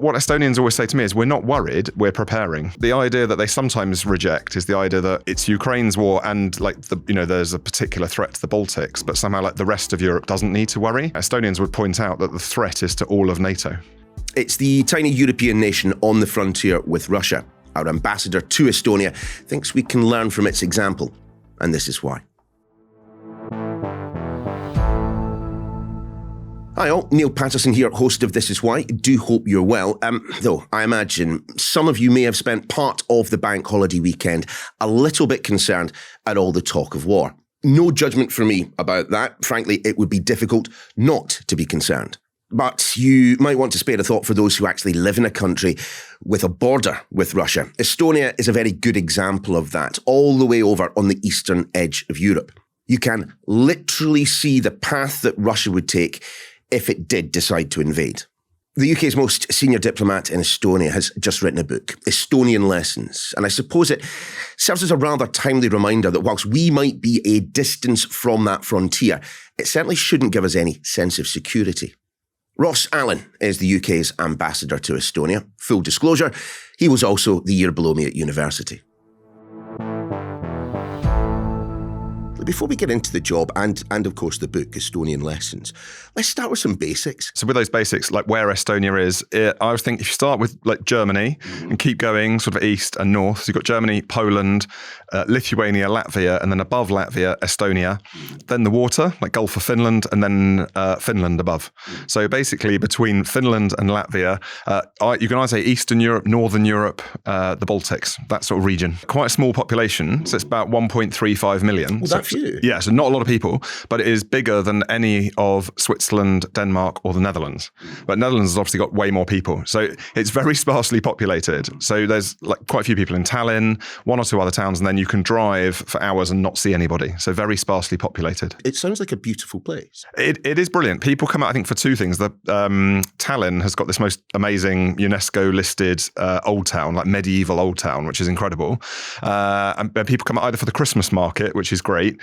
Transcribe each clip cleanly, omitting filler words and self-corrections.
What Estonians always say to me is, we're not worried, we're preparing. The idea that they sometimes reject is the idea that it's Ukraine's war and there's a particular threat to the Baltics, but somehow the rest of Europe doesn't need to worry. Estonians would point out that the threat is to all of NATO. It's the tiny European nation on the frontier with Russia. Our ambassador to Estonia thinks we can learn from its example, and this is why. Hi all, Neil Patterson here, host of This Is Why. Do hope you're well. Though I imagine some of you may have spent part of the bank holiday weekend a little bit concerned at all the talk of war. No judgment from me about that. Frankly, it would be difficult not to be concerned. But you might want to spare a thought for those who actually live in a country with a border with Russia. Estonia is a very good example of that, all the way over on the eastern edge of Europe. You can literally see the path that Russia would take if it did decide to invade. The UK's most senior diplomat in Estonia has just written a book, Estonian Lessons, and I suppose it serves as a rather timely reminder that whilst we might be a distance from that frontier, it certainly shouldn't give us any sense of security. Ross Allen is the UK's ambassador to Estonia. Full disclosure, he was also the year below me at university. Before we get into the job and of course the book, Estonian Lessons, let's start with some basics. So with those basics, like where Estonia is, I would think if you start with like Germany and keep going sort of east and north, so you've got Germany, Poland, Lithuania, Latvia, and then above Latvia, Estonia, then the water, like Gulf of Finland, and then Finland above. So basically between Finland and Latvia, you can either say Eastern Europe, Northern Europe, the Baltics, that sort of region. Quite a small population, so it's about 1.35 million. Well, that's you. Yeah, so not a lot of people, but it is bigger than any of Switzerland, Denmark, or the Netherlands. But Netherlands has obviously got way more people. So it's very sparsely populated. So there's like quite a few people in Tallinn, one or two other towns, and then you can drive for hours and not see anybody. So very sparsely populated. It sounds like a beautiful place. It is brilliant. People come out, I think, for two things. Tallinn has got this most amazing UNESCO-listed old town, like medieval old town, which is incredible. And people come out either for the Christmas market, which is great,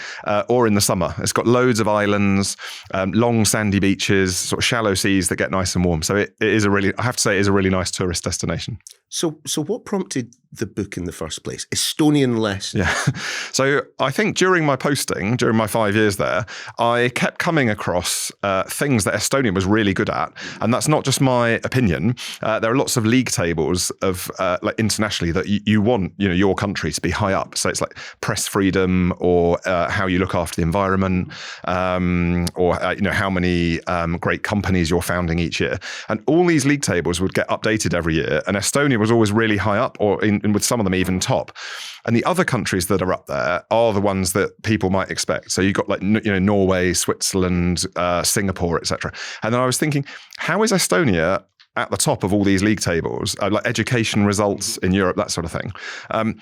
or in the summer. It's got loads of islands, long sandy beaches, sort of shallow seas that get nice and warm. So it is I have to say, it is a really nice tourist destination. So what prompted the book in the first place? Estonian Lessons. Yeah. So I think during my 5 years there, I kept coming across things that Estonia was really good at. And that's not just my opinion. There are lots of league tables of like internationally that you want, your country to be high up. So it's like press freedom or how you look after the environment or how many great companies you're founding each year. And all these league tables would get updated every year. And Estonia was always really high up, or with some of them even top. And the other countries that are up there are the ones that people might expect. So you've got like Norway, Switzerland, Singapore, etc. And then I was thinking, how is Estonia at the top of all these league tables, like education results in Europe, that sort of thing?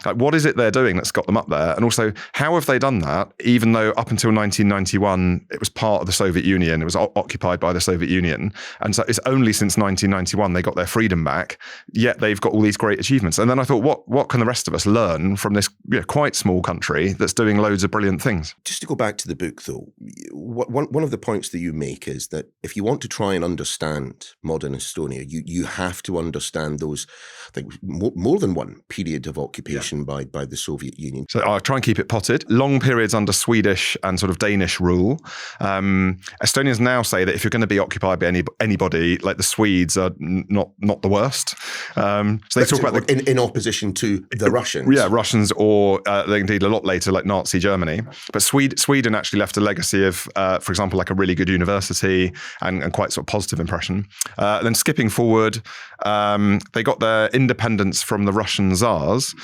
Like what is it they're doing that's got them up there? And also, how have they done that, even though up until 1991, it was part of the Soviet Union, it was occupied by the Soviet Union. And so it's only since 1991 they got their freedom back, yet they've got all these great achievements. And then I thought, what can the rest of us learn from this quite small country that's doing loads of brilliant things? Just to go back to the book though, one of the points that you make is that if you want to try and understand modern Estonia, you have to understand those, like more than one period of occupation by the Soviet Union. So I'll try and keep it potted. Long periods under Swedish and sort of Danish rule. Estonians now say that if you're going to be occupied by anybody, like the Swedes are not the worst. So they talk about in opposition to the Russians. Yeah, Russians, or indeed a lot later, like Nazi Germany. But Sweden actually left a legacy of, for example, like a really good university and quite sort of positive impression. Then skipping forward, they got their independence from the Russian Tsars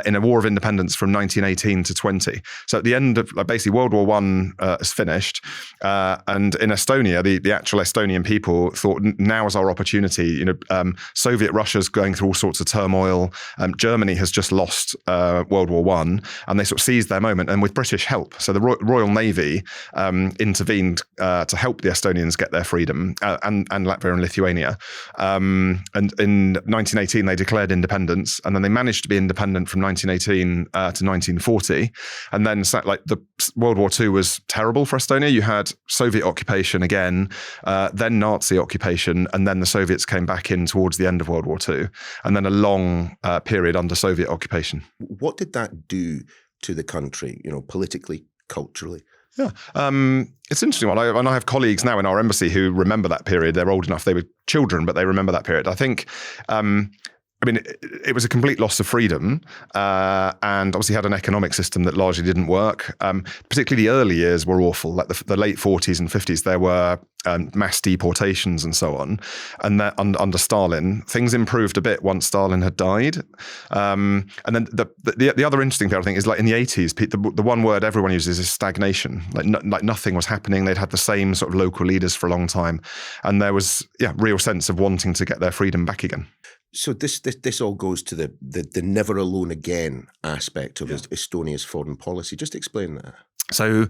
in a war of independence from 1918 to 20. So at the end of basically World War I is finished, and in Estonia, the actual Estonian people thought now is our opportunity. Soviet Russia's going through all sorts of turmoil. Germany has just lost World War I, and they sort of seized their moment. And with British help, so the Royal Navy intervened to help the Estonians get their freedom, and Latvia and Lithuania. And in 1918, they declared independence, and then they managed to be independent from 1918 to 1940. And then the World War II was terrible for Estonia. You had Soviet occupation again, then Nazi occupation, and then the Soviets came back in towards the end of World War II, and then a long period under Soviet occupation. What did that do to the country, politically, culturally? Yeah, it's an interesting one. I have colleagues now in our embassy who remember that period. They're old enough; they were children, but they remember that period. I think, it was a complete loss of freedom, and obviously had an economic system that largely didn't work. Particularly the early years were awful, like the late 40s and 50s. There were mass deportations and so on. And under Stalin, things improved a bit once Stalin had died. And then the other interesting thing, I think, is like in the 80s, the one word everyone uses is stagnation. Like nothing was happening. They'd had the same sort of local leaders for a long time. And there was, real sense of wanting to get their freedom back again. So this all goes to the never alone again aspect of Estonia's foreign policy. Just explain that. So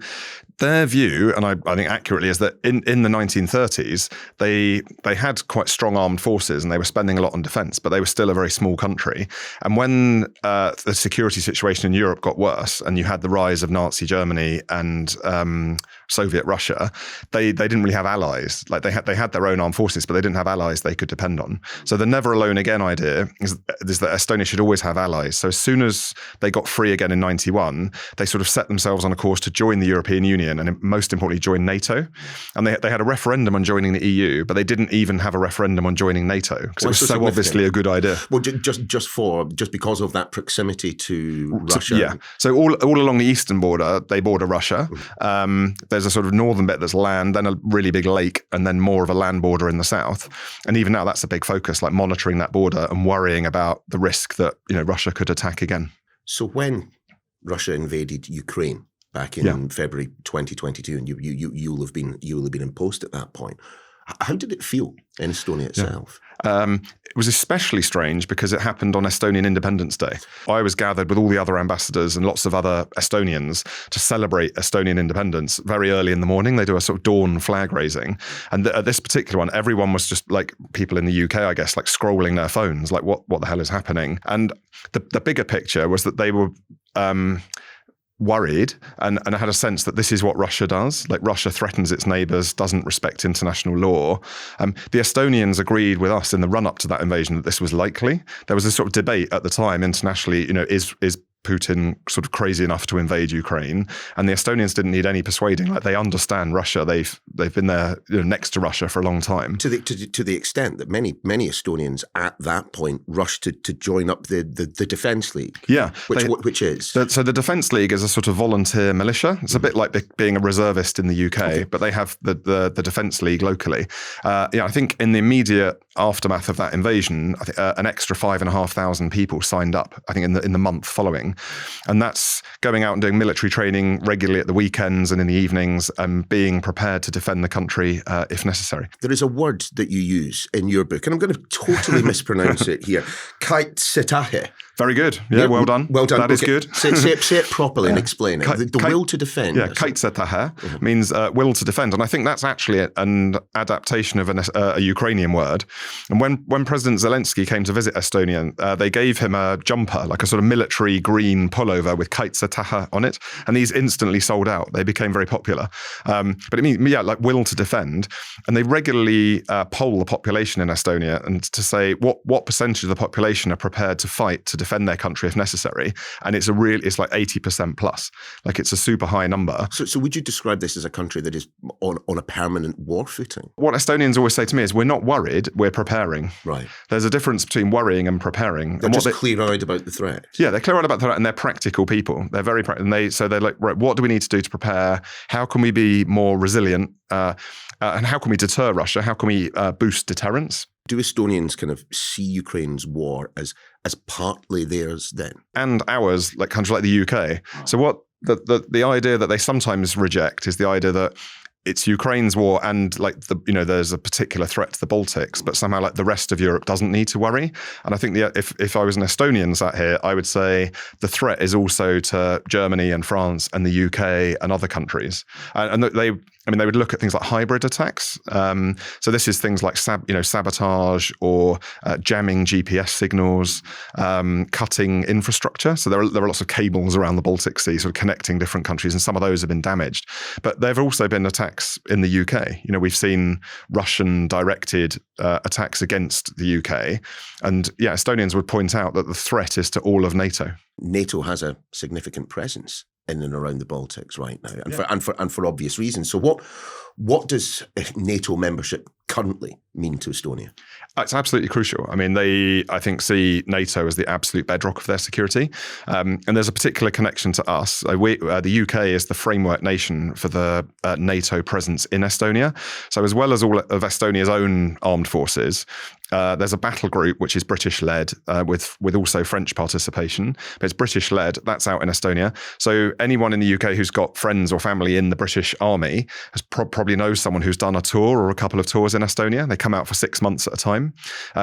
their view, and I think accurately, is that in the 1930s, they had quite strong armed forces and they were spending a lot on defence, but they were still a very small country. And when the security situation in Europe got worse and you had the rise of Nazi Germany and Soviet Russia, they didn't really have allies. Like they had their own armed forces, but they didn't have allies they could depend on. So the never alone again idea is that Estonia should always have allies. So as soon as they got free again in 91, they sort of set themselves on a course to join the European Union and most importantly join NATO. And they had a referendum on joining the EU, but they didn't even have a referendum on joining NATO because it was so obviously a good idea. Well, just because of that proximity to Russia. Yeah. So all along the eastern border, they border Russia. There's a sort of northern bit that's land, then a really big lake, and then more of a land border in the south. And even now, that's a big focus, like monitoring that border and worrying about the risk that Russia could attack again. So when Russia invaded Ukraine back in February 2022, and you'll have been in post at that point, how did it feel in Estonia itself? It was especially strange because it happened on Estonian Independence Day. I was gathered with all the other ambassadors and lots of other Estonians to celebrate Estonian independence very early in the morning. They do a sort of dawn flag raising. And at this particular one, everyone was just like people in the UK, I guess, like scrolling their phones, like what the hell is happening? And the bigger picture was that they were worried and I had a sense that this is what Russia does. Like Russia threatens its neighbours, doesn't respect international law. The Estonians agreed with us in the run-up to that invasion that this was likely. There was a sort of debate at the time internationally, is Putin sort of crazy enough to invade Ukraine? And the Estonians didn't need any persuading. Like they understand Russia. They've been there next to Russia for a long time. To the extent that many Estonians at that point rushed to join up the Defence League. Yeah, which is so the Defence League is a sort of volunteer militia. It's a bit like being a reservist in the UK, but they have the Defence League locally. I think in the immediate aftermath of that invasion, I think an extra 5,500 people signed up. I think in the month following. And that's going out and doing military training regularly at the weekends and in the evenings and being prepared to defend the country if necessary. There is a word that you use in your book, and I'm going to totally mispronounce it here. Kaitsetahe. Very good. Yeah, well done. Well done. That is good. Say it properly and explain it. The will to defend. Yeah, kaitsetahe means will to defend. And I think that's actually an adaptation of a Ukrainian word. And when President Zelensky came to visit Estonia, they gave him a jumper, like a sort of military green pullover with kaitsetahe on it. And these instantly sold out. They became very popular. But it means, like will to defend. And they regularly poll the population in Estonia and to say what percentage of the population are prepared to fight to defend their country if necessary. And it's like 80% plus. Like it's a super high number. So would you describe this as a country that is on a permanent war footing? What Estonians always say to me is we're not worried, we're preparing. Right. There's a difference between worrying and preparing. They're just clear-eyed about the threat. Yeah, they're clear-eyed about the threat and they're practical people. They're very practical. And they're like, right, what do we need to do to prepare? How can we be more resilient? And how can we deter Russia? How can we boost deterrence? Do Estonians kind of see Ukraine's war as partly theirs then? And ours, like countries like the UK. So what the idea that they sometimes reject is the idea that it's Ukraine's war and like there's a particular threat to the Baltics, but somehow like the rest of Europe doesn't need to worry. And I think if I was an Estonian sat here, I would say the threat is also to Germany and France and the UK and other countries. And they would look at things like hybrid attacks. So this is things like sabotage or jamming GPS signals, cutting infrastructure. So there are lots of cables around the Baltic Sea sort of connecting different countries, and some of those have been damaged. But there have also been attacks in the UK. We've seen Russian directed attacks against the UK. And Estonians would point out that the threat is to all of NATO. NATO has a significant presence in and around the Baltics right now, and for obvious reasons. So what does NATO membership currently mean to Estonia? It's absolutely crucial. They, I think, see NATO as the absolute bedrock of their security. And there's a particular connection to us. The UK is the framework nation for the NATO presence in Estonia. So as well as all of Estonia's own armed forces, there's a battle group which is British-led with also French participation. But it's British-led. That's out in Estonia. So anyone in the UK who's got friends or family in the British Army has probably knows someone who's done a tour or a couple of tours in Estonia. They come out for 6 months at a time.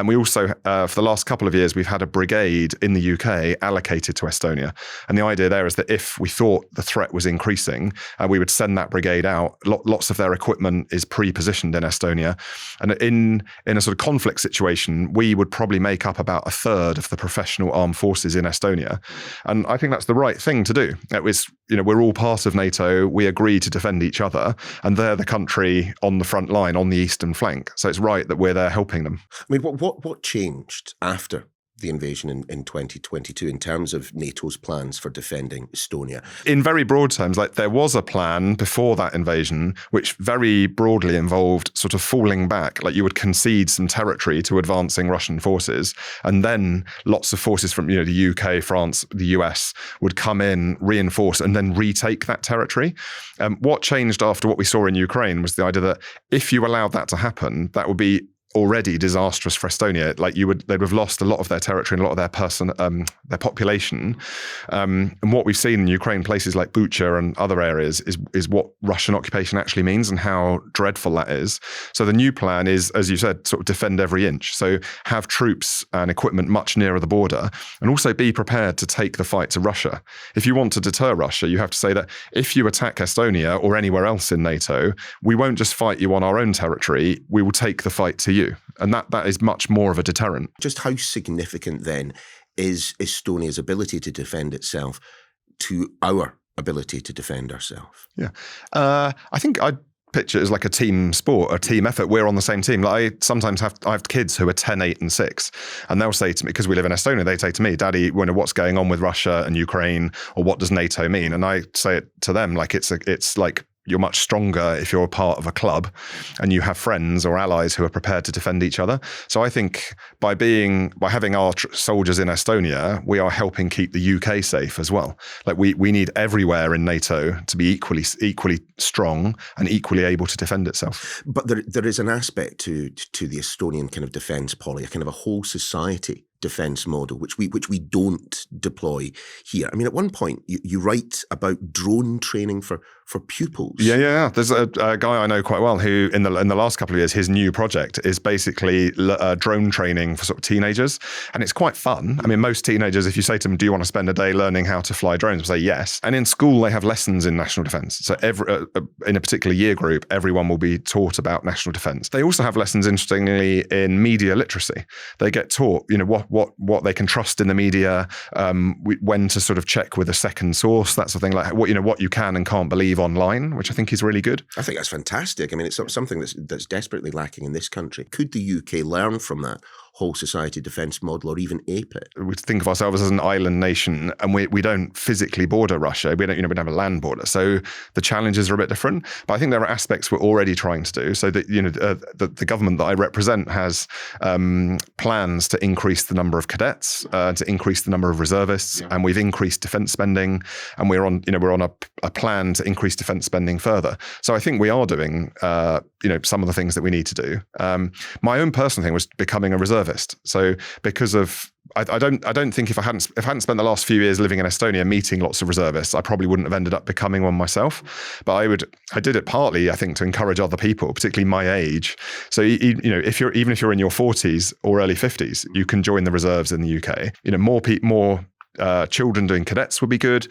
We also, for the last couple of years, we've had a brigade in the UK allocated to Estonia. And the idea there is that if we thought the threat was increasing, we would send that brigade out. Lots of their equipment is pre-positioned in Estonia. And in a sort of conflict situation, we would probably make up about a third of the professional armed forces in Estonia. And I think that's the right thing to do. We're all part of NATO. We agree to defend each other. And they're the country on the front line, on the eastern flank. So it's right that we're there helping them. What changed after the invasion in 2022 in terms of NATO's plans for defending Estonia? In very broad terms, there was a plan before that invasion, which very broadly involved sort of falling back. You would concede some territory to advancing Russian forces, and then lots of forces from the UK, France, the US would come in, reinforce, and then retake that territory. What changed after what we saw in Ukraine was the idea that if you allowed that to happen, that would be already disastrous for Estonia. They'd have lost a lot of their territory and a lot of their population. And what we've seen in Ukraine, places like Bucha and other areas, is what Russian occupation actually means and how dreadful that is. So the new plan is, as you said, sort of defend every inch. So have troops and equipment much nearer the border, and also be prepared to take the fight to Russia. If you want to deter Russia, you have to say that if you attack Estonia or anywhere else in NATO, we won't just fight you on our own territory, we will take the fight to you. And that is much more of a deterrent. Just how significant then is Estonia's ability to defend itself to our ability to defend ourselves? Yeah. I think I'd picture it as like a team sport, a team effort. We're on the same team. I sometimes I have kids who are 10, 8 and 6, and they'll say to me, because we live in Estonia, they say to me, Daddy, what's going on with Russia and Ukraine, or what does NATO mean? And I say it to them like it's like, you're much stronger if you're a part of a club and you have friends or allies who are prepared to defend each other. So I think by having our soldiers in Estonia, we are helping keep the UK safe as well. We need everywhere in NATO to be equally strong and equally able to defend itself. But there is an aspect to the Estonian kind of defence policy, a kind of a whole society defence model, which we don't deploy here. At one point, you write about drone training for pupils. Yeah. There's a guy I know quite well who, in the last couple of years, his new project is basically drone training for sort of teenagers, and it's quite fun. Most teenagers, if you say to them, "Do you want to spend a day learning how to fly drones?" will say yes. And in school, they have lessons in national defence. So in a particular year group, everyone will be taught about national defence. They also have lessons, interestingly, in media literacy. They get taught, what they can trust in the media, when to sort of check with a second source, that sort of thing, like what you can and can't believe online, which I think is really good. I think that's fantastic. It's something that's desperately lacking in this country. Could the UK learn from that whole society defence model, or even ape it? We think of ourselves as an island nation, and we don't physically border Russia. We don't have a land border, so the challenges are a bit different. But I think there are aspects we're already trying to do. So that the government that I represent has plans to increase the number of cadets, to increase the number of reservists, and we've increased defence spending, and we're on a plan to increase defence spending further. So I think we are doing some of the things that we need to do. My own personal thing was becoming a reservist. So because of I don't think if I hadn't spent the last few years living in Estonia meeting lots of reservists, I probably wouldn't have ended up becoming one myself. But I did it partly, I think, to encourage other people, particularly my age. So if you're in your 40s or early 50s, you can join the reserves in the UK. More children doing cadets would be good.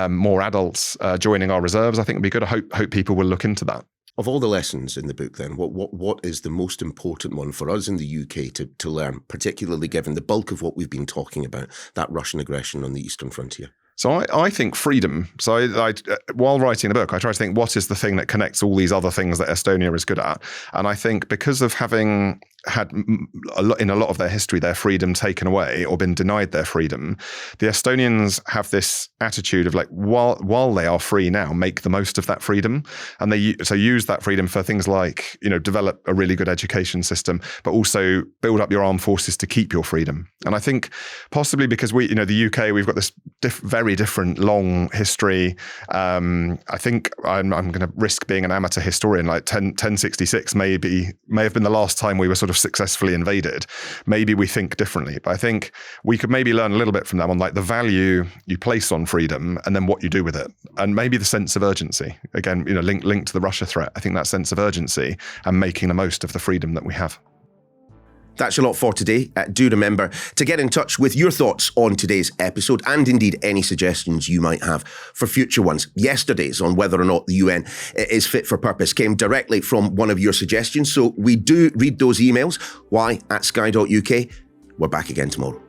More adults joining our reserves, I think, would be good. I hope people will look into that. Of all the lessons in the book, then, what is the most important one for us in the UK to learn, particularly given the bulk of what we've been talking about, that Russian aggression on the eastern frontier? So I think freedom. So I while writing the book, I try to think what is the thing that connects all these other things that Estonia is good at. And I think because of having had in a lot of their history, their freedom taken away or been denied their freedom, the Estonians have this attitude of like, while they are free now, make the most of that freedom. And they use that freedom for things like, develop a really good education system, but also build up your armed forces to keep your freedom. And I think possibly because the UK, we've got this very different long history. I think I'm going to risk being an amateur historian, like 1066 may have been the last time we were sort of successfully invaded. Maybe we think differently, but I think we could maybe learn a little bit from them on like the value you place on freedom and then what you do with it. And maybe the sense of urgency, again, linked to the Russia threat. I think that sense of urgency and making the most of the freedom that we have. That's a lot for today. Do remember to get in touch with your thoughts on today's episode and indeed any suggestions you might have for future ones. Yesterday's on whether or not the UN is fit for purpose came directly from one of your suggestions. So we do read those emails. Why@sky.uk. We're back again tomorrow.